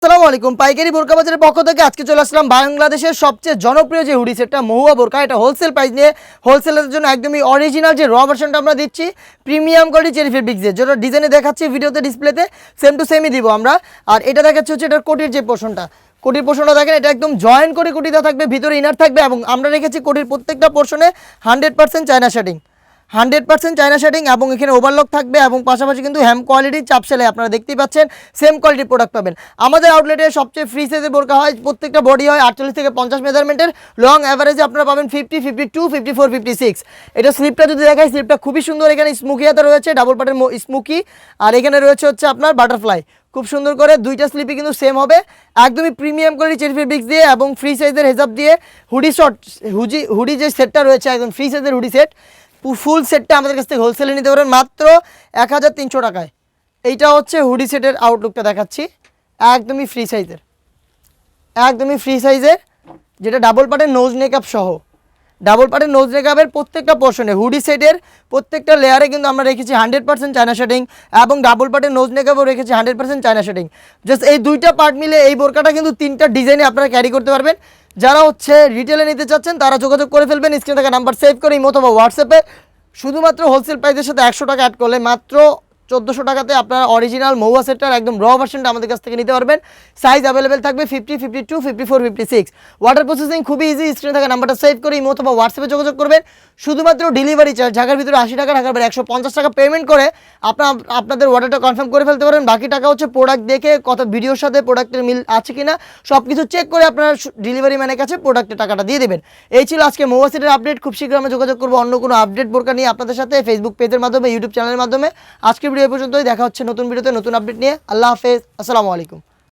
আসসালামু আলাইকুম পাইকারি বোরকা বাজারের পক্ষ থেকে আজকে চলে আসলাম বাংলাদেশের সবচেয়ে জনপ্রিয় যে হুডি সেটটা মহুয়া বোরকা। এটা হোলসেল প্রাইস নিয়ে হোলসেলের জন্য একদমই অরিজিনাল যে র ভার্সনটা আমরা দিচ্ছি প্রিমিয়াম কোয়ালিটি চেরি ফেব্রিক্সের যেটা ডিজাইনে দেখাচ্ছি ভিডিওতে ডিসপ্লেতে সেম টু সেমই দিব আমরা। আর এটা দেখাচ্ছি হচ্ছে এটার কোটির যে পোর্শনটা, কোটির পোর্শনটা দেখেন এটা একদম জয়েন্ট করে কোটি দেওয়া থাকবে, ভিতরে ইনার থাকবে এবং আমরা রেখেছি কোটির প্রত্যেকটা পোর্শনে 100% চায়না শেডিং, 100% চায়না শেডিং এবং এখানে ওভারলক থাকবে এবং পাশাপাশি কিন্তু হ্যাম কোয়ালিটির চাপ সেলাই আপনারা দেখতেই পাচ্ছেন সেম কোয়ালিটির প্রোডাক্ট পাবেন। আমাদের আউটলেটে সবচেয়ে ফ্রি সাইজের বোরকা হয়, প্রত্যেকটা বডি হয় 48 থেকে 50 মেজারমেন্টের, লং অ্যাভারেজে আপনারা পাবেন 50, 52, 54, 56। এটা স্লিপটা যদি দেখাই স্লিপটা খুবই সুন্দর, এখানে স্মুকিয়াতে রয়েছে ডাবল পার্টের স্মুকি আর এখানে রয়েছে হচ্ছে আপনার বাটারফ্লাই, খুব সুন্দর করে দুইটা স্লিপই কিন্তু সেম হবে একদমই প্রিমিয়াম কোয়ালিটি চেরি ফেব্রিক্স দিয়ে এবং ফ্রি সাইজের হেজাব দিয়ে হুডি শর্ট হুডি যে সেটটা রয়েছে একদম ফ্রি সাইজের হুডি সেট ফুল সেটটা আমাদের কাছ থেকে হোলসেলে নিতে পারবেন মাত্র 1300 টাকায়। এইটা হচ্ছে হুডি সেটের আউটলুকটা দেখাচ্ছি, একদমই ফ্রি সাইজের, একদমই ফ্রি সাইজের যেটা ডাবল পার্টের নোজ মেকআপ সহ, ডাবল পার্টের নোজ মেকআপের প্রত্যেকটা পোর্শনে হুডি সেটের প্রত্যেকটা লেয়ারে কিন্তু আমরা রেখেছি 100% চায়না শেডিং এবং ডাবল পার্টের নোজ মেকআপও রেখেছি 100% চায়না শেডিং। জাস্ট এই দুইটা পার্ট মিলে এই বোরকাটা কিন্তু তিনটা ডিজাইনে আপনারা ক্যারি করতে পারবেন। যারা হচ্ছে রিটেলে নিতে চাচ্ছেন তারা যোগাযোগ করে ফেলবেন, স্ক্রিনে থাকা নাম্বার সেভ করে ইমো অথবা হোয়াটসঅ্যাপে শুধুমাত্র হোলসেল প্রাইসের সাথে 100 টাকা অ্যাড করলে মাত্র 1400 টাকাতে আপনারা অরিজিনাল মহুয়া সেটটার একদম র ভার্সনটা আমাদের কাছ থেকে নিতে পারবেন। সাইজ অ্যাভেলেবেল থাকবে 50, 52, 54, 56। ওয়াটার প্রসেসিং খুবই ইজি, স্ক্রিনে থাকা নাম্বারটা সেভ করে ইমো অথবা হোয়াটসঅ্যাপে যোগাযোগ করবেন। শুধুমাত্র ডেলিভারি চার্জ ঢাকার ভিতরে 80 টাকা, ঢাকার বাইরে 150 টাকা পেমেন্ট করে আপনাদের অর্ডারটা কনফার্ম করে ফেলতে পারেন। বাকি টাকা হচ্ছে প্রোডাক্ট দেখে কত ভিডিওর সাথে প্রোডাক্টের মিল আছে কিনা সব কিছু চেক করে আপনারা ডেলিভারি ম্যানের কাছে প্রোডাক্টের টাকাটা দিয়ে দেবেন। এই ছিল আজকে মহুয়া সেটের আপডেট। খুব শীঘ্র আমরা যোগাযোগ করবো অন্য কোনো আপডেট বোরকা নিয়ে আপনাদের সাথে ফেসবুক পেজের মাধ্যমে, ইউটিউব চ্যানেলের মাধ্যমে। আজকের ভিডিও পর্যন্তই, দেখা হচ্ছে নতুন ভিডিওতে নতুন আপডেট নিয়ে। আল্লাহ হাফেজ, আসসালামু আলাইকুম।